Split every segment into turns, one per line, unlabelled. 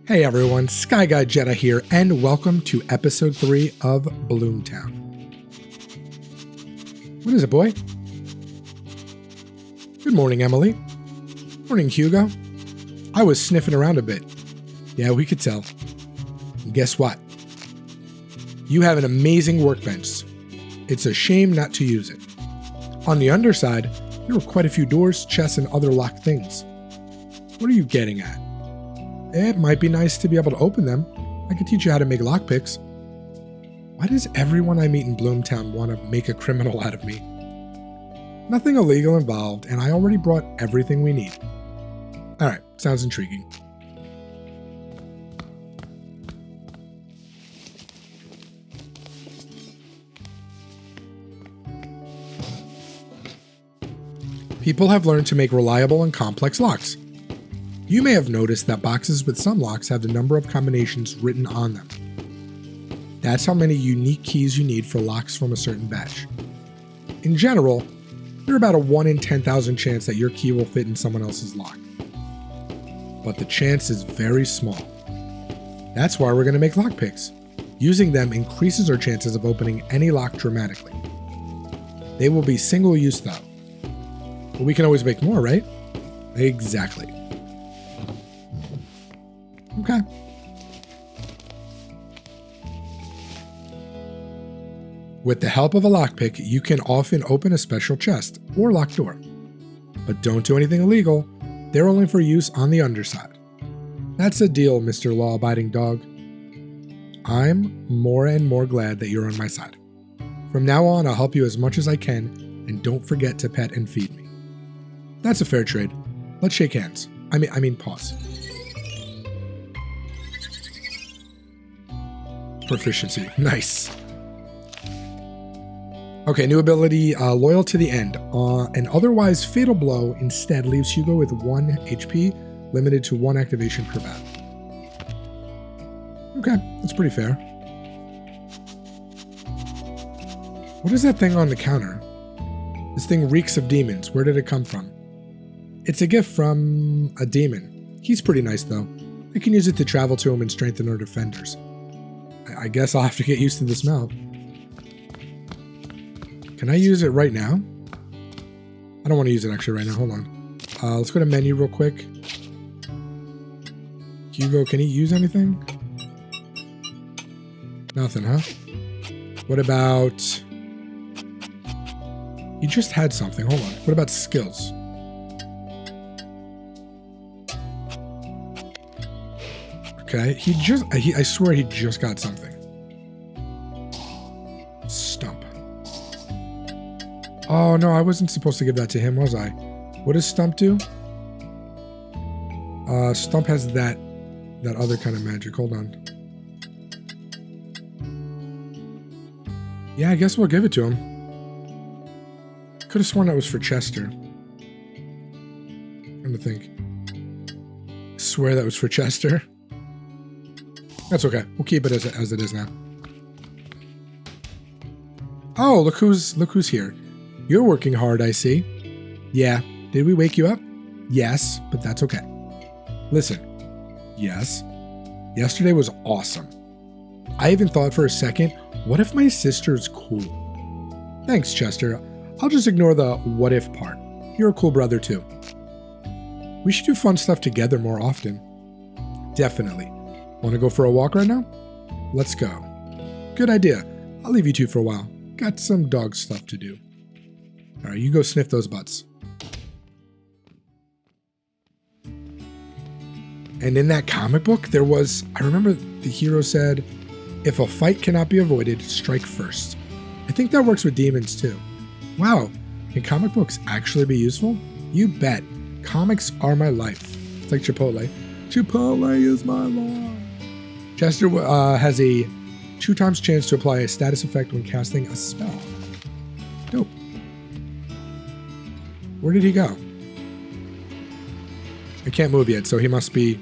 Hey everyone, SkyGuyJedi here, and welcome to episode 3 of Bloomtown. What is it, boy? Good morning, Emily. Morning, Hugo. I was sniffing around a bit. Yeah, we could tell. And guess what? You have an amazing workbench. It's a shame not to use it. On the underside, there were quite a few doors, chests, and other locked things. What are you getting at? It might be nice to be able to open them. I could teach you how to make lockpicks. Why does everyone I meet in Bloomtown want to make a criminal out of me? Nothing illegal involved, and I already brought everything we need. Alright, sounds intriguing. People have learned to make reliable and complex locks. You may have noticed that boxes with some locks have the number of combinations written on them. That's how many unique keys you need for locks from a certain batch. In general, there's about a 1 in 10,000 chance that your key will fit in someone else's lock. But the chance is very small. That's why we're going to make lockpicks. Using them increases our chances of opening any lock dramatically. They will be single-use though. But we can always make more, right? Exactly. Okay. With the help of a lockpick, you can often open a special chest or locked door. But don't do anything illegal. They're only for use on the underside. That's a deal, Mr. Law-abiding dog. I'm more and more glad that you're on my side. From now on, I'll help you as much as I can, and don't forget to pet and feed me. That's a fair trade. Let's shake hands. I mean pause. Proficiency. Nice. Okay, new ability, Loyal to the End. An otherwise fatal blow instead leaves Hugo with 1 HP, limited to 1 activation per battle. Okay, that's pretty fair. What is that thing on the counter? This thing reeks of demons. Where did it come from? It's a gift from a demon. He's pretty nice though. I can use it to travel to him and strengthen our defenders. I guess I'll have to get used to the smell. Can I use it right now? I don't want to use it actually right now. Hold on. Let's go to menu real quick. Hugo, can he use anything? Nothing, huh? What about... He just had something. Hold on. What about skills? Okay, I swear he just got something. Stump. Oh no, I wasn't supposed to give that to him, was I? What does Stump do? Stump has that other kind of magic. Hold on. Yeah, I guess we'll give it to him. Could have sworn that was for Chester. I'm trying to think. I swear that was for Chester. That's okay. We'll keep it as it is now. Oh, look who's here. You're working hard, I see. Yeah. Did we wake you up? Yes, but that's okay. Listen. Yes. Yesterday was awesome. I even thought for a second, what if my sister's cool? Thanks, Chester. I'll just ignore the what if part. You're a cool brother too. We should do fun stuff together more often. Definitely. Want to go for a walk right now? Let's go. Good idea. I'll leave you two for a while. Got some dog stuff to do. Alright, you go sniff those butts. And in that comic book, there was... I remember the hero said, if a fight cannot be avoided, strike first. I think that works with demons too. Wow, can comic books actually be useful? You bet. Comics are my life. It's like Chipotle. Chipotle is my life. Chester has a 2 times chance to apply a status effect when casting a spell. Dope. Where did he go? I can't move yet, so he must be...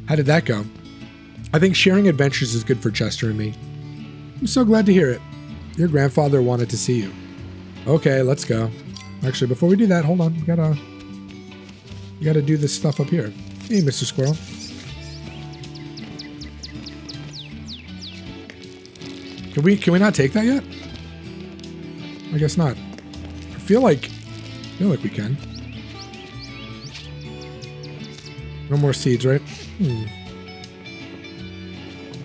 How did that go? I think sharing adventures is good for Chester and me. I'm so glad to hear it. Your grandfather wanted to see you. Okay, let's go. Actually, before we do that, hold on. We gotta do this stuff up here. Hey, Mr. Squirrel. Can we not take that yet? I guess not. I feel like we can. No more seeds, right?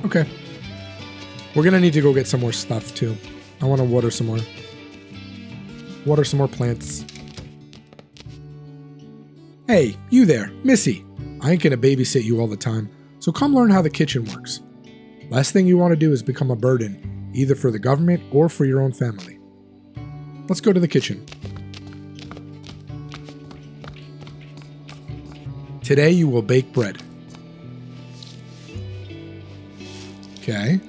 Okay. We're gonna need to go get some more stuff too. I want to water some more. Water some more plants. Hey, you there, Missy. I ain't gonna babysit you all the time, so come learn how the kitchen works. Last thing you want to do is become a burden, either for the government or for your own family. Let's go to the kitchen. Today you will bake bread. Okay.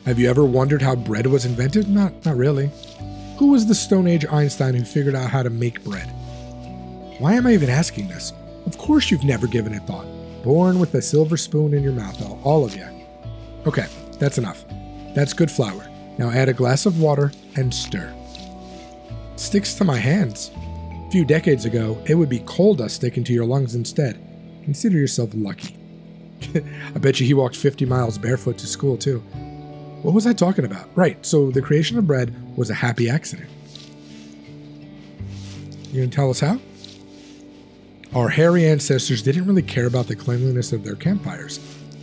Have you ever wondered how bread was invented? Not really. Who was the Stone Age Einstein who figured out how to make bread? Why am I even asking this? Of course you've never given it thought. Born with a silver spoon in your mouth, all of you. Okay, that's enough. That's good flour. Now add a glass of water and stir. It sticks to my hands. A few decades ago, it would be coal dust sticking to your lungs instead. Consider yourself lucky. I bet you he walked 50 miles barefoot to school too. What was I talking about? Right, so the creation of bread was a happy accident. You gonna tell us how? Our hairy ancestors didn't really care about the cleanliness of their campfires.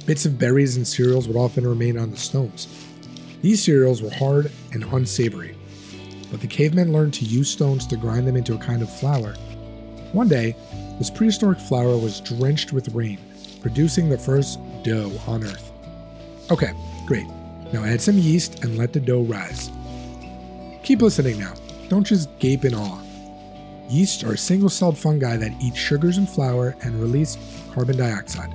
Bits of berries and cereals would often remain on the stones. These cereals were hard and unsavory, but the cavemen learned to use stones to grind them into a kind of flour. One day, this prehistoric flour was drenched with rain, producing the first dough on Earth. Okay, great. Now add some yeast and let the dough rise. Keep listening now. Don't just gape in awe. Yeasts are single-celled fungi that eat sugars in flour and release carbon dioxide.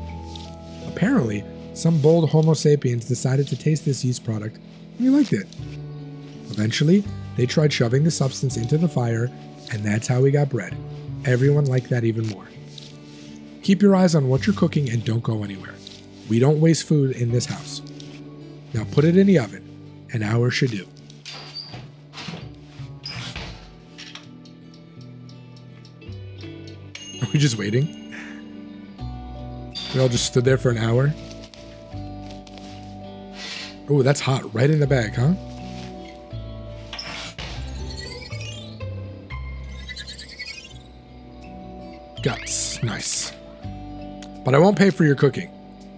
Apparently, some bold Homo sapiens decided to taste this yeast product and he liked it. Eventually, they tried shoving the substance into the fire, and that's how we got bread. Everyone liked that even more. Keep your eyes on what you're cooking and don't go anywhere. We don't waste food in this house. Now put it in the oven. An hour should do. Are we just waiting? We all just stood there for an hour? Oh, that's hot. Right in the bag, huh? Guts. Nice. But I won't pay for your cooking.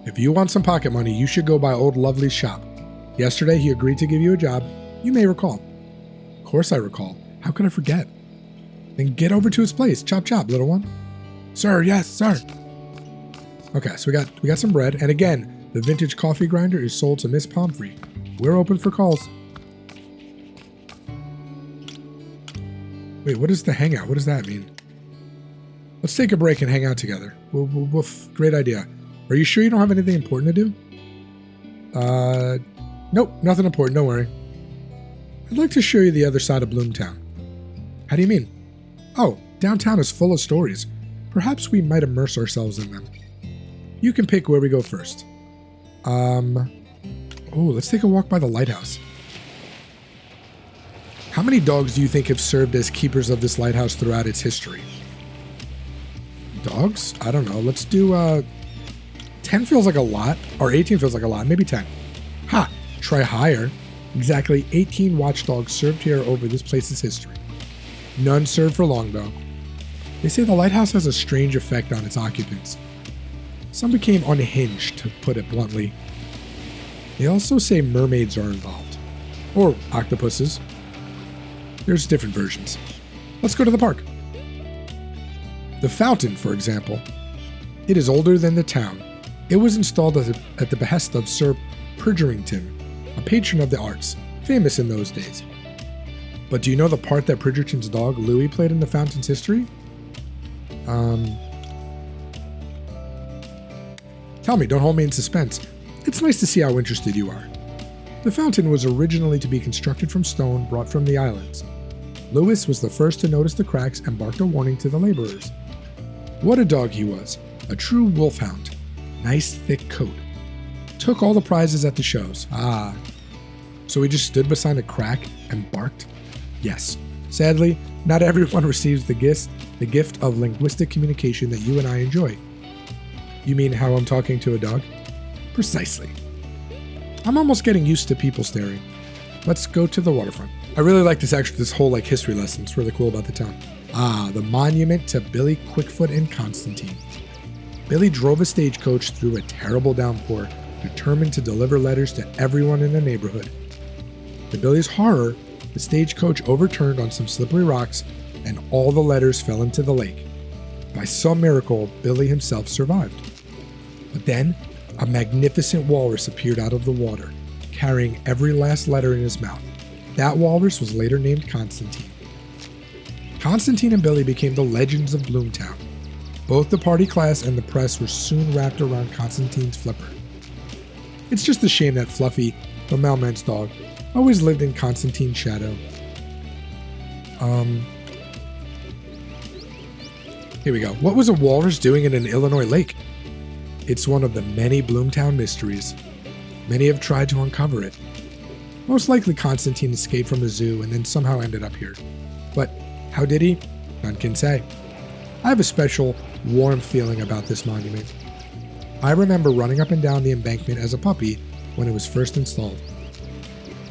If you want some pocket money, you should go by Old Lovely's shop. Yesterday, he agreed to give you a job. You may recall. Of course I recall. How could I forget? Then get over to his place. Chop chop, little one. Sir, yes, sir. Okay, so we got some bread. And again, the vintage coffee grinder is sold to Miss Pomfrey. We're open for calls. Wait, what is the hangout? What does that mean? Let's take a break and hang out together. Woof. Great idea. Are you sure you don't have anything important to do? Nope, nothing important, don't worry. I'd like to show you the other side of Bloomtown. How do you mean? Oh, downtown is full of stories. Perhaps we might immerse ourselves in them. You can pick where we go first. Let's take a walk by the lighthouse. How many dogs do you think have served as keepers of this lighthouse throughout its history? Dogs? I don't know. Let's do, 10 feels like a lot, or 18 feels like a lot, maybe 10. Ha! Try higher. Exactly 18 watchdogs served here over this place's history. None served for long, though. They say the lighthouse has a strange effect on its occupants. Some became unhinged, to put it bluntly. They also say mermaids are involved. Or octopuses. There's different versions. Let's go to the park. The fountain, for example. It is older than the town. It was installed at the behest of Sir Pridgerington, a patron of the arts, famous in those days. But do you know the part that Pridgerton's dog, Louis, played in the fountain's history? Tell me, don't hold me in suspense. It's nice to see how interested you are. The fountain was originally to be constructed from stone brought from the islands. Louis was the first to notice the cracks and barked a warning to the laborers. What a dog he was, a true wolfhound. Nice thick coat. Took all the prizes at the shows. Ah. So he just stood beside a crack and barked? Yes. Sadly, not everyone receives the gift of linguistic communication that you and I enjoy. You mean how I'm talking to a dog? Precisely. I'm almost getting used to people staring. Let's go to the waterfront. I really like this whole like history lesson. It's really cool about the town. Ah, the monument to Billy Quickfoot and Constantine. Billy drove a stagecoach through a terrible downpour, determined to deliver letters to everyone in the neighborhood. To Billy's horror, the stagecoach overturned on some slippery rocks and all the letters fell into the lake. By some miracle, Billy himself survived. But then, a magnificent walrus appeared out of the water, carrying every last letter in his mouth. That walrus was later named Constantine. Constantine and Billy became the legends of Bloomtown. Both the party class and the press were soon wrapped around Constantine's flipper. It's just a shame that Fluffy, the mailman's dog, always lived in Constantine's shadow. Here we go. What was a walrus doing in an Illinois lake? It's one of the many Bloomtown mysteries. Many have tried to uncover it. Most likely Constantine escaped from a zoo and then somehow ended up here. But how did he? None can say. I have a special, warm feeling about this monument. I remember running up and down the embankment as a puppy when it was first installed.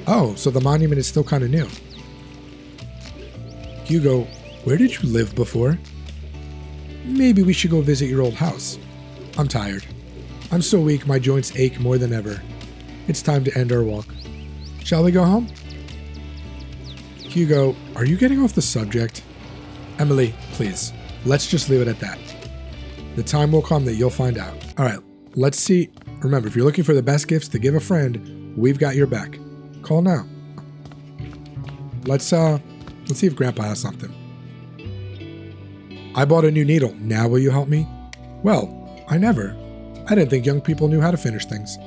Oh, so the monument is still kind of new. Hugo, where did you live before? Maybe we should go visit your old house. I'm tired. I'm so weak my joints ache more than ever. It's time to end our walk. Shall we go home? Hugo, are you getting off the subject? Emily, please, let's just leave it at that. The time will come that you'll find out. All right, let's see. Remember, if you're looking for the best gifts to give a friend, we've got your back. Call now. Let's see if Grandpa has something. I bought a new needle. Now will you help me? Well, I didn't think young people knew how to finish things.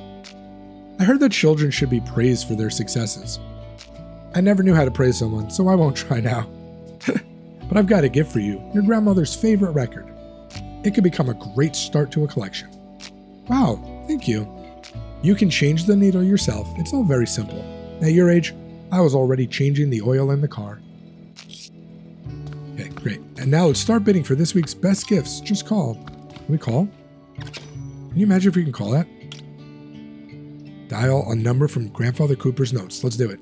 I heard that children should be praised for their successes. I never knew how to praise someone, so I won't try now. But I've got a gift for you, your grandmother's favorite record. It could become a great start to a collection. Wow, thank you. You can change the needle yourself. It's all very simple. At your age, I was already changing the oil in the car. Okay, great. And now let's start bidding for this week's best gifts. Just call. Can we call? Can you imagine if we can call that? Dial a number from Grandfather Cooper's notes. Let's do it.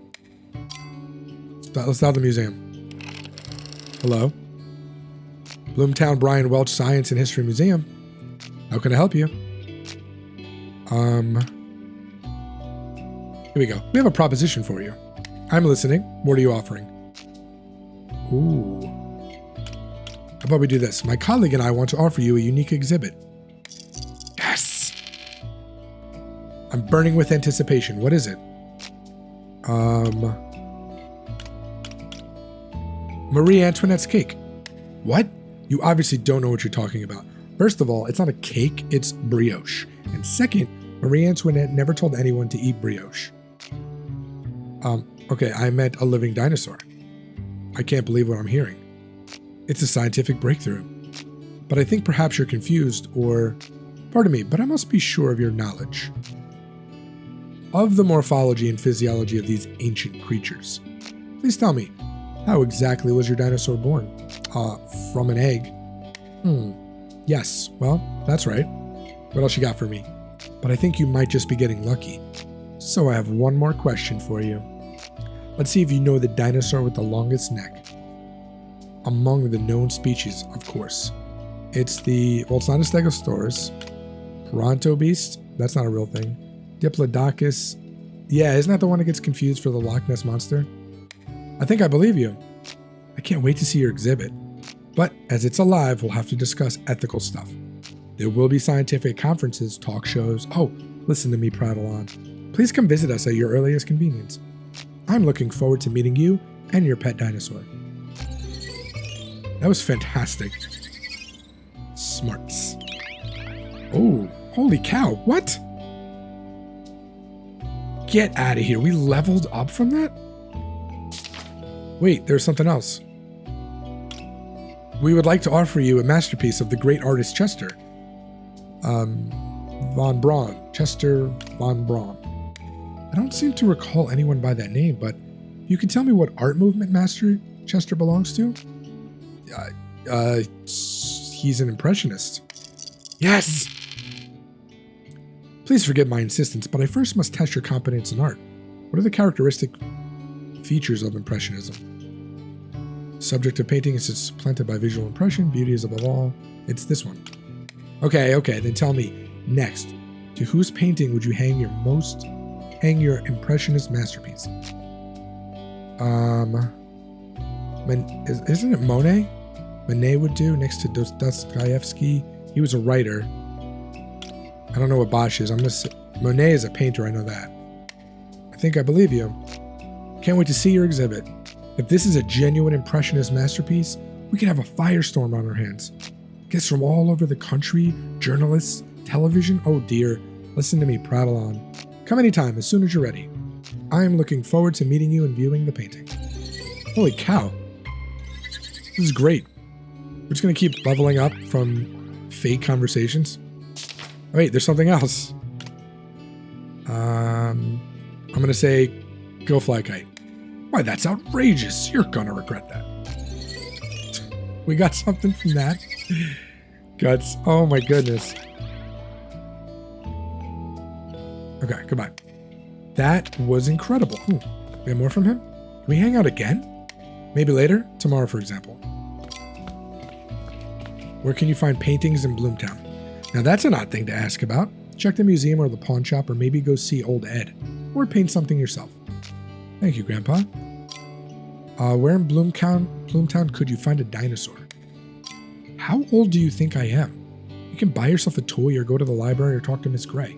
Let's dial the museum. Hello? Bloomtown Brian Welch Science and History Museum. How can I help you? Here we go. We have a proposition for you. I'm listening. What are you offering? Ooh. How about we do this? My colleague and I want to offer you a unique exhibit. Yes! I'm burning with anticipation. What is it? Marie Antoinette's cake. What? You obviously don't know what you're talking about. First of all, it's not a cake, it's brioche. And second, Marie Antoinette never told anyone to eat brioche. Okay, I meant a living dinosaur. I can't believe what I'm hearing. It's a scientific breakthrough. But I think perhaps you're confused, or, pardon me, but I must be sure of your knowledge of the morphology and physiology of these ancient creatures. Please tell me, how exactly was your dinosaur born? From an egg. Yes, well, that's right. What else you got for me? But I think you might just be getting lucky. So I have one more question for you. Let's see if you know the dinosaur with the longest neck. Among the known species, of course. It's not a Stegosaurus. Brontobeast, that's not a real thing. Diplodocus. Yeah, isn't that the one that gets confused for the Loch Ness Monster? I think I believe you. I can't wait to see your exhibit. But as it's alive, we'll have to discuss ethical stuff. There will be scientific conferences, talk shows. Oh, listen to me prattle on. Please come visit us at your earliest convenience. I'm looking forward to meeting you and your pet dinosaur. That was fantastic. Smarts. Oh, holy cow, what? Get out of here. We leveled up from that? Wait, there's something else. We would like to offer you a masterpiece of the great artist Chester. Von Braun. Chester Von Braun. I don't seem to recall anyone by that name, but you can tell me what art movement master Chester belongs to? He's an impressionist. Yes! Please forgive my insistence, but I first must test your competence in art. What are the characteristics features of Impressionism. Subject of painting is supplanted by visual impression. Beauty is above all. It's this one. Okay, then tell me, next, to whose painting would you hang your Impressionist masterpiece? Isn't it Monet? Monet would do next to Dostoevsky. He was a writer. I don't know what Bosch is. Monet is a painter, I know that. I believe you. Can't wait to see your exhibit. If this is a genuine Impressionist masterpiece, we could have a firestorm on our hands. Guests from all over the country, journalists, television. Oh dear, listen to me prattle on. Come anytime, as soon as you're ready. I am looking forward to meeting you and viewing the painting. Holy cow. This is great. We're just going to keep leveling up from fake conversations. Oh, wait, there's something else. I'm going to say, go fly a kite. Why, that's outrageous. You're going to regret that. We got something from that. Guts. Oh my goodness. Okay, goodbye. That was incredible. Ooh, we have more from him? Can we hang out again? Maybe later? Tomorrow, for example. Where can you find paintings in Bloomtown? Now that's an odd thing to ask about. Check the museum or the pawn shop, or maybe go see Old Ed. Or paint something yourself. Thank you, Grandpa. Where in Bloomtown could you find a dinosaur? How old do you think I am? You can buy yourself a toy or go to the library or talk to Miss Gray.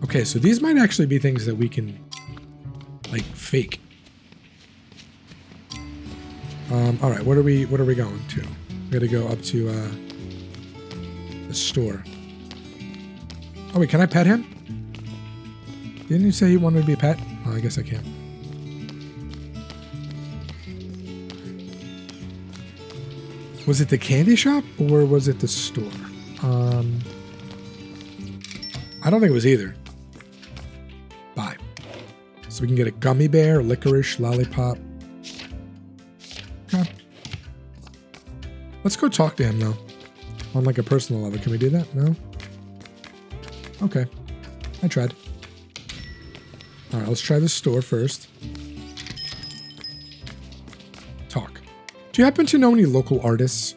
Okay, so these might actually be things that we can, like, fake. All right, what are we going to? We gotta go up to the store. Oh wait, can I pet him? Didn't you say he wanted to be a pet? Oh, I guess I can. Was it the candy shop or was it the store? I don't think it was either. Bye. So we can get a gummy bear, licorice, lollipop. Okay. Let's go talk to him though. On like a personal level. Can we do that? No? Okay. I tried. Alright, let's try the store first. Talk. Do you happen to know any local artists?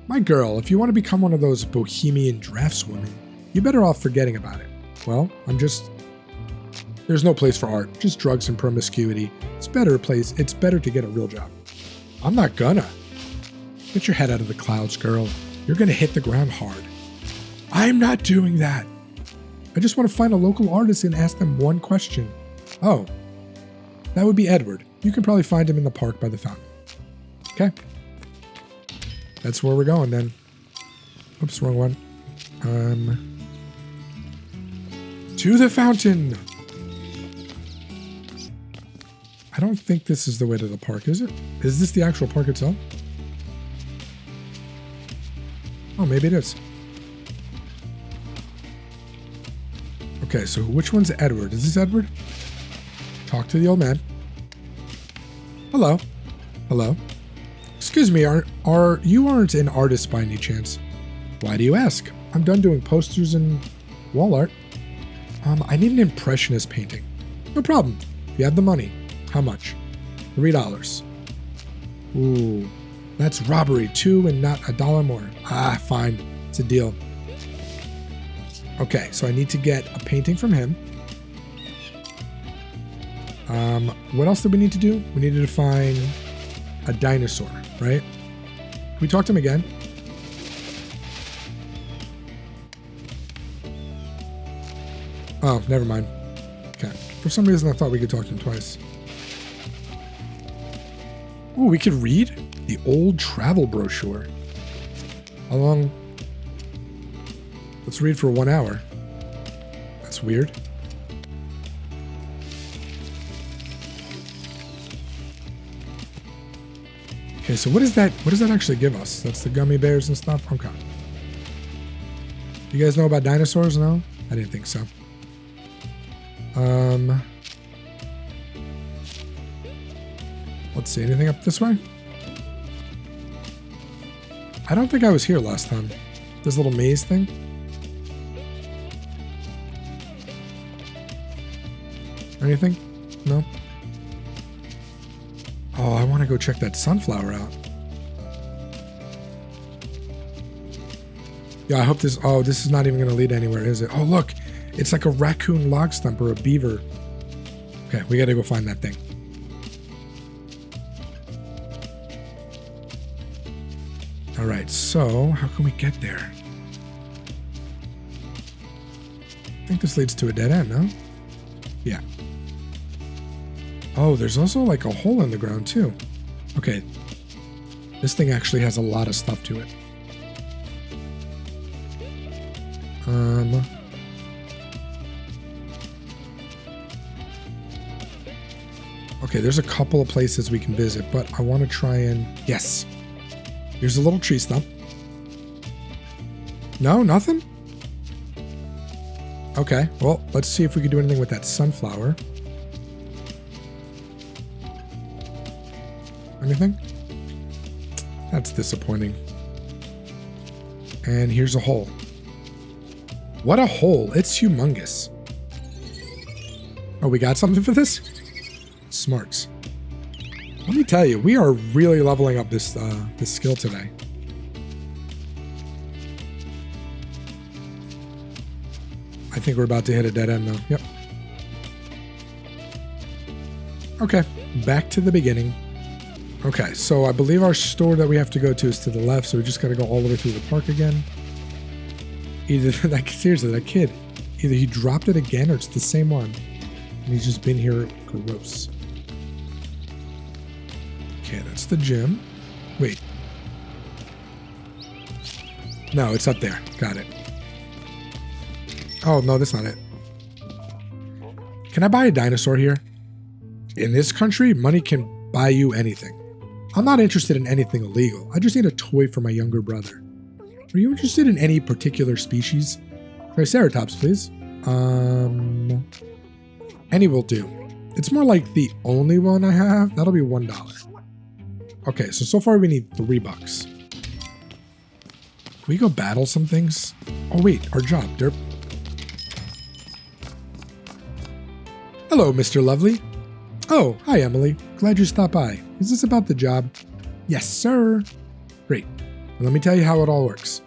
My girl, if you want to become one of those bohemian draftswomen, you're better off forgetting about it. Well, there's no place for art, just drugs and promiscuity. It's better to get a real job. I'm not gonna. Get your head out of the clouds, girl. You're gonna hit the ground hard. I'm not doing that. I just want to find a local artist and ask them one question. Oh, that would be Edward. You can probably find him in the park by the fountain. Okay. That's where we're going then. Oops, wrong one. To the fountain. I don't think this is the way to the park, is it? Is this the actual park itself? Oh, maybe it is. Okay, so which one's Edward? Is this Edward? Talk to the old man. Hello. Hello. Excuse me, you aren't an artist by any chance? Why do you ask? I'm done doing posters and wall art. I need an Impressionist painting. No problem. If you have the money. How much? $3. Ooh, that's robbery too, and not $1 more. Ah, fine. It's a deal. Okay, so I need to get a painting from him. What else did we need to do? We needed to find a dinosaur, right? Can we talk to him again? Oh, never mind. Okay. For some reason, I thought we could talk to him twice. Oh, we could read the old travel brochure. How long? Let's read for 1 hour. That's weird. Okay, so what is that? What does that actually give us? That's the gummy bears and stuff? Okay. You guys know about dinosaurs? No? I didn't think so. Let's see, anything up this way? I don't think I was here last time. This little maze thing? Anything? No? Oh, I want to go check that sunflower out. Yeah, I hope this... Oh, this is not even going to lead anywhere, is it? Oh, look. It's like a raccoon log stump or a beaver. Okay, we got to go find that thing. All right, so how can we get there? I think this leads to a dead end, no? Yeah. Oh, there's also like a hole in the ground too. Okay. This thing actually has a lot of stuff to it. Okay, there's a couple of places we can visit, but I want to try and... Yes. Here's a little tree stump. No, nothing? Okay, well, let's see if we can do anything with that sunflower. Anything? That's disappointing. And here's a hole. What a hole. It's humongous. Oh, we got something for this? Smarts. Let me tell you, we are really leveling up this skill today. I think we're about to hit a dead end though. Yep. Okay, back to the beginning. Okay, so I believe our store that we have to go to is to the left, so we just gotta go all the way through the park again. Either seriously, that kid, either he dropped it again or it's the same one. And he's just been here. Gross. Okay, that's the gym. Wait. No, it's up there. Got it. Oh, no, that's not it. Can I buy a dinosaur here? In this country, money can buy you anything. I'm not interested in anything illegal. I just need a toy for my younger brother. Are you interested in any particular species? Triceratops, please. Any will do. It's more like the only one I have. That'll be $1. Okay, so far we need $3. Can we go battle some things? Oh wait, our job, derp. Hello, Mr. Lovely. Oh, hi, Emily. Glad you stopped by. Is this about the job? Yes, sir. Great. Well, let me tell you how it all works.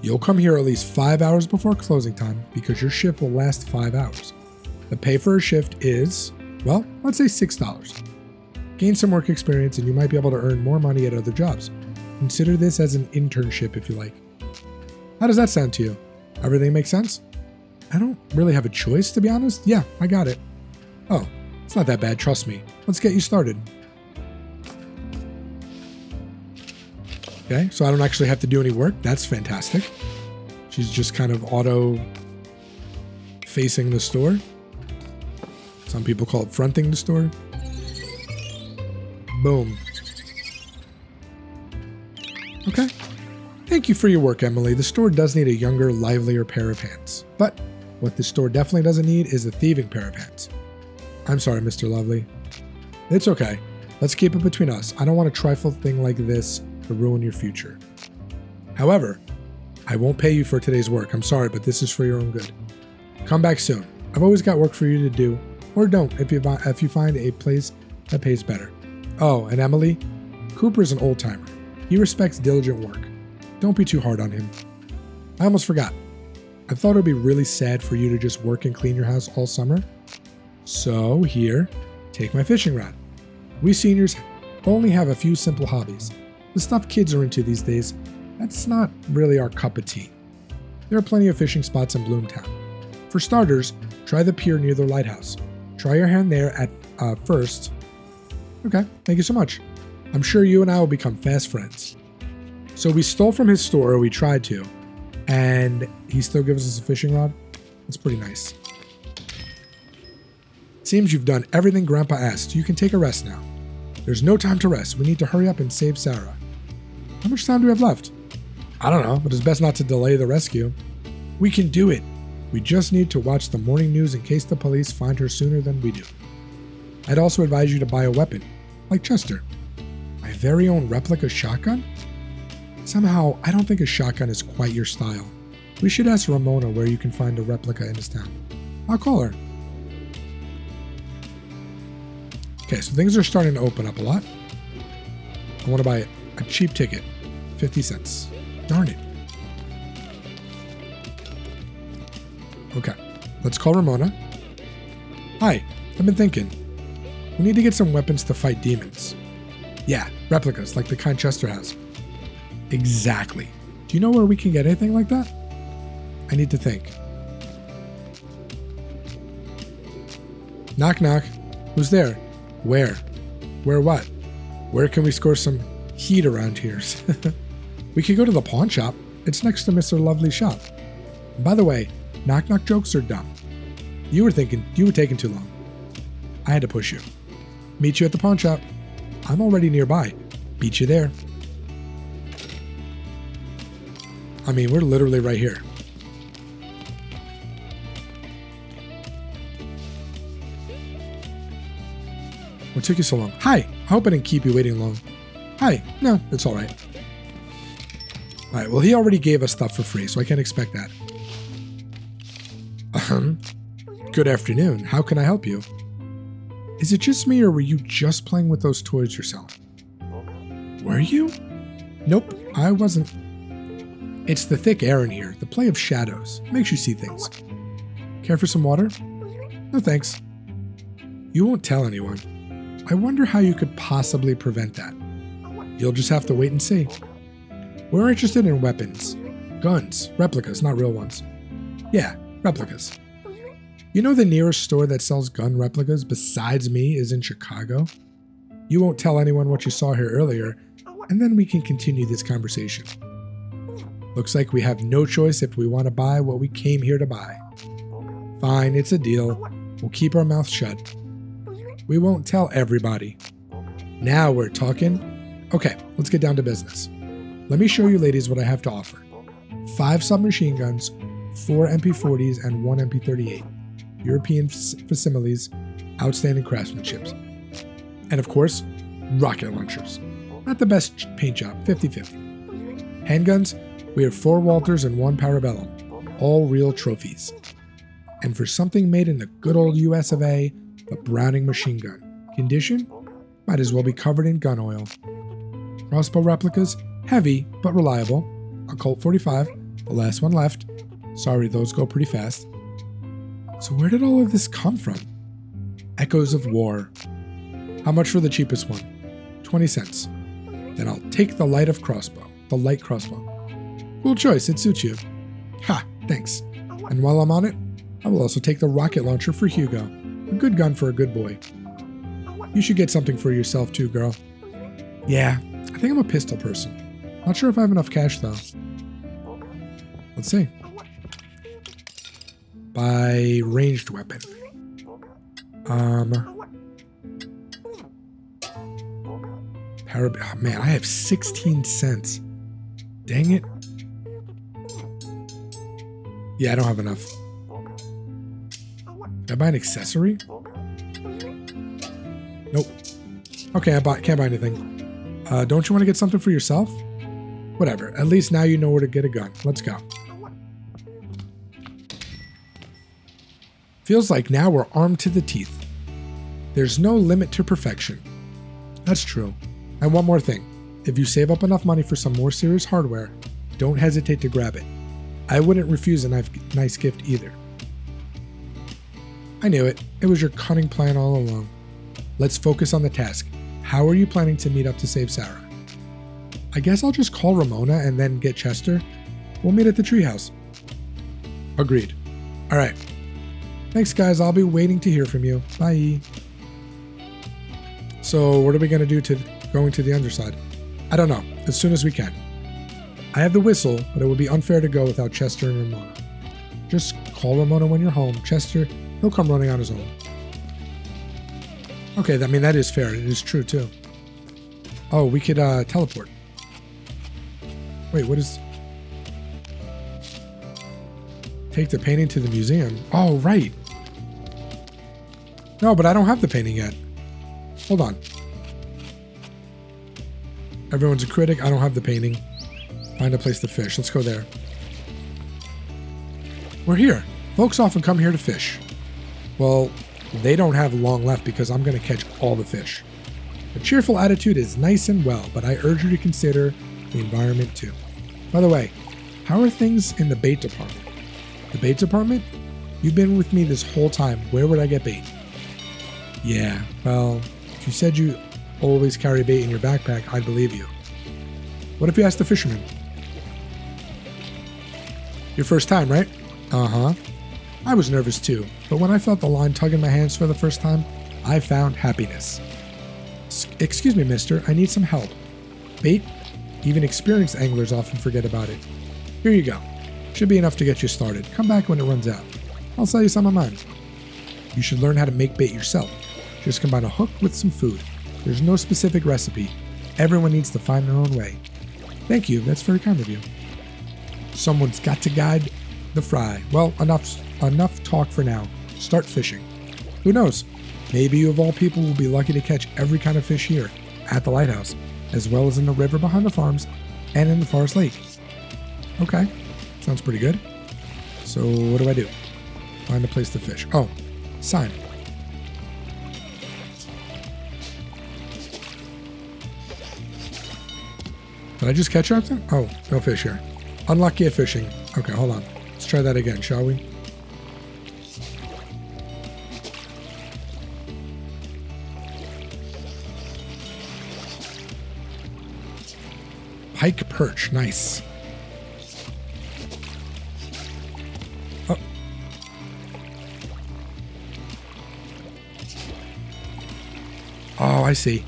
You'll come here at least 5 hours before closing time because your shift will last 5 hours. The pay for a shift is, well, let's say $6. Gain some work experience and you might be able to earn more money at other jobs. Consider this as an internship if you like. How does that sound to you? Everything make sense? I don't really have a choice, to be honest. Yeah, I got it. Oh, it's not that bad, trust me. Let's get you started. Okay, so I don't actually have to do any work. That's fantastic. She's just kind of auto-facing the store. Some people call it fronting the store. Boom. Okay. Thank you for your work, Emily. The store does need a younger, livelier pair of hands. But what the store definitely doesn't need is a thieving pair of hands. I'm sorry, Mr. Lovely. It's okay. Let's keep it between us. I don't want a trifle thing like this to ruin your future. However, I won't pay you for today's work. I'm sorry, but this is for your own good. Come back soon. I've always got work for you to do. Or don't if you find a place that pays better. Oh, and Emily, Cooper's an old-timer. He respects diligent work. Don't be too hard on him. I almost forgot. I thought it would be really sad for you to just work and clean your house all summer. So here, take my fishing rod. We seniors only have a few simple hobbies. The stuff kids are into these days, that's not really our cup of tea. There are plenty of fishing spots in Bloomtown. For starters, try the pier near the lighthouse. Try your hand there at first. Okay, thank you so much. I'm sure you and I will become fast friends. So we stole from his store, or we tried to, and he still gives us a fishing rod? That's pretty nice. Seems you've done everything Grandpa asked. You can take a rest now. There's no time to rest. We need to hurry up and save Sarah. How much time do we have left? I don't know, but it's best not to delay the rescue. We can do it. We just need to watch the morning news in case the police find her sooner than we do. I'd also advise you to buy a weapon, like Chester. My very own replica shotgun? Somehow, I don't think a shotgun is quite your style. We should ask Ramona where you can find a replica in this town. I'll call her. Okay, so things are starting to open up a lot. I want to buy a cheap ticket. 50 cents. Darn it. Okay, let's call Ramona. Hi, I've been thinking. We need to get some weapons to fight demons. Yeah, replicas, like the kind Chester has. Exactly. Do you know where we can get anything like that? I need to think. Knock, knock. Who's there? Where? Where what? Where can we score some heat around here? We could go to the pawn shop. It's next to Mr. Lovely's shop. And by the way, knock-knock jokes are dumb. You were taking too long. I had to push you. Meet you at the pawn shop. I'm already nearby. Beat you there. I mean, we're literally right here. What took you so long? Hi. I hope I didn't keep you waiting long. Hi. No, it's all right. All right. Well, he already gave us stuff for free, so I can't expect that. Good afternoon. How can I help you? Is it just me, or were you just playing with those toys yourself? Were you? Nope, I wasn't. It's the thick air in here. The play of shadows makes you see things. Care for some water? No thanks. You won't tell anyone. I wonder how you could possibly prevent that. You'll just have to wait and see. We're interested in weapons. Guns. Replicas, not real ones. Yeah, replicas. You know the nearest store that sells gun replicas besides me is in Chicago? You won't tell anyone what you saw here earlier, and then we can continue this conversation. Looks like we have no choice if we want to buy what we came here to buy. Fine, it's a deal. We'll keep our mouths shut. We won't tell everybody. Now we're talking. Okay, let's get down to business. Let me show you ladies what I have to offer. 5 submachine guns, 4 MP40s, and 1 MP38. European facsimiles, outstanding craftsmanship. And of course, rocket launchers. Not the best paint job, 50-50. Handguns, we have 4 Walters and 1 Parabellum, all real trophies. And for something made in the good old US of A, a Browning machine gun. Condition? Might as well be covered in gun oil. Crossbow replicas, heavy but reliable. A Colt 45, the last one left. Sorry, those go pretty fast. So where did all of this come from? Echoes of war. How much for the cheapest one? 20 cents. Then I'll take the light crossbow. Cool choice, it suits you. Ha, thanks. And while I'm on it, I will also take the rocket launcher for Hugo. A good gun for a good boy. You should get something for yourself too, girl. Yeah, I think I'm a pistol person. Not sure if I have enough cash though. Let's see. Buy ranged weapon. Oh, man, I have 16 cents. Dang it. Yeah, I don't have enough. Did I buy an accessory? Nope. Okay, can't buy anything. Don't you want to get something for yourself? Whatever. At least now you know where to get a gun. Let's go. Feels like now we're armed to the teeth. There's no limit to perfection. That's true. And one more thing. If you save up enough money for some more serious hardware, don't hesitate to grab it. I wouldn't refuse a nice gift either. I knew it. It was your cunning plan all along. Let's focus on the task. How are you planning to meet up to save Sarah? I guess I'll just call Ramona and then get Chester. We'll meet at the treehouse. Agreed. All right. Thanks, guys. I'll be waiting to hear from you. Bye. So what are we going to do to going to the underside? I don't know. As soon as we can. I have the whistle, but it would be unfair to go without Chester and Ramona. Just call Ramona when you're home. Chester, he'll come running on his own. Okay, I mean, that is fair. It is true, too. Oh, we could teleport. Wait, what is... Take the painting to the museum. Oh, right. No, but I don't have the painting yet. Hold on. Everyone's a critic. I don't have the painting. Find a place to fish. Let's go there. We're here. Folks often come here to fish. Well, they don't have long left because I'm going to catch all the fish. A cheerful attitude is nice and well, but I urge you to consider the environment too. By the way, how are things in the bait department? The bait department? You've been with me this whole time. Where would I get bait? Yeah, well, if you said you always carry bait in your backpack, I'd believe you. What if you asked the fisherman? Your first time, right? Uh-huh. I was nervous too, but when I felt the line tugging my hands for the first time, I found happiness. Excuse me, mister, I need some help. Bait? Even experienced anglers often forget about it. Here you go. Should be enough to get you started. Come back when it runs out. I'll sell you some of mine. You should learn how to make bait yourself. Just combine a hook with some food. There's no specific recipe. Everyone needs to find their own way. Thank you, that's very kind of you. Someone's got to guide the fry. Well, enough talk for now. Start fishing. Who knows? Maybe you of all people will be lucky to catch every kind of fish here at the lighthouse, as well as in the river behind the farms and in the forest lake. Okay, sounds pretty good. So what do I do? Find a place to fish. Oh, sign. Did I just catch something? Oh, no fish here. Unlucky at fishing. Okay, hold on. Let's try that again, shall we? Pike perch, nice. Oh. Oh, I see.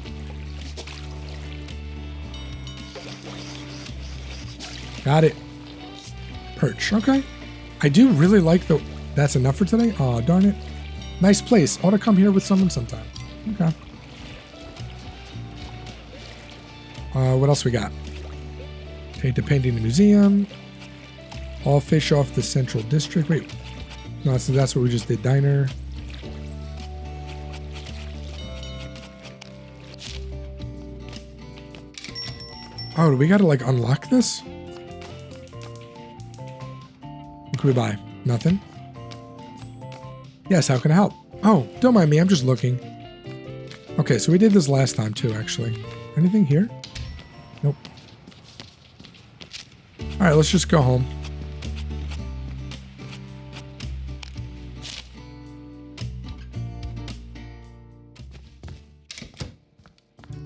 Got it. Perch, okay. I do really like the... That's enough for today? Oh, darn it. Nice place. Ought to come here with someone sometime. Okay. What else we got? Take the painting to the museum. All fish off the central district. Wait. No, so that's what we just did. Diner. Oh, do we gotta like unlock this? What can we buy? Nothing? Yes, how can I help? Oh, don't mind me, I'm just looking. Okay, so we did this last time too, actually. Anything here? Nope. Alright, let's just go home.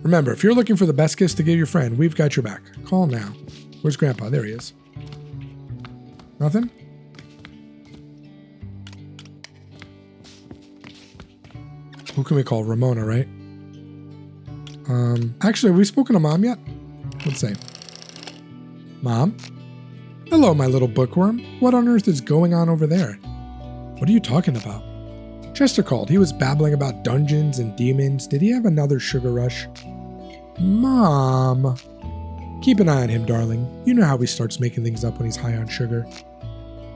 Remember, if you're looking for the best gifts to give your friend, we've got your back. Call now. Where's Grandpa? There he is. Nothing? Who can we call? Ramona, right? Actually, have we spoken to Mom yet? Let's say. Mom? Hello, my little bookworm. What on earth is going on over there? What are you talking about? Chester called. He was babbling about dungeons and demons. Did he have another sugar rush? Mom. Keep an eye on him, darling. You know how he starts making things up when he's high on sugar.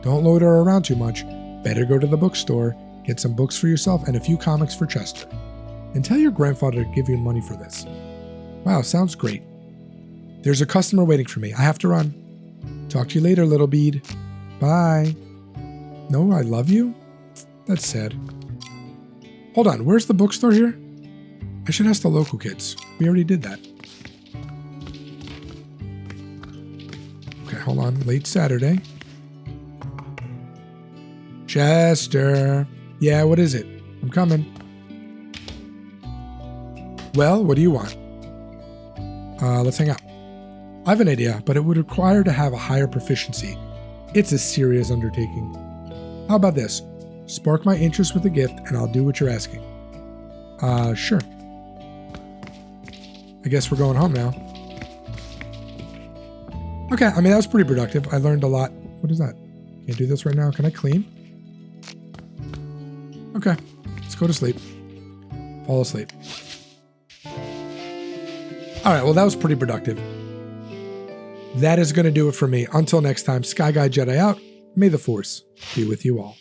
Don't loiter around too much. Better go to the bookstore, get some books for yourself and a few comics for Chester. And tell your grandfather to give you money for this. Wow, sounds great. There's a customer waiting for me. I have to run. Talk to you later, little bead. Bye. No, I love you? That's sad. Hold on, where's the bookstore here? I should ask the local kids. We already did that. Okay, hold on. Late Saturday. Chester. Yeah, what is it? I'm coming. Well, what do you want? Let's hang out. I have an idea, but it would require to have a higher proficiency. It's a serious undertaking. How about this? Spark my interest with a gift, and I'll do what you're asking. Sure. I guess we're going home now. Okay, I mean, that was pretty productive. I learned a lot. What is that? Can't do this right now. Can I clean? Okay, let's go to sleep. Fall asleep. All right, well, that was pretty productive. That is going to do it for me. Until next time, SkyGuyJedi out. May the Force be with you all.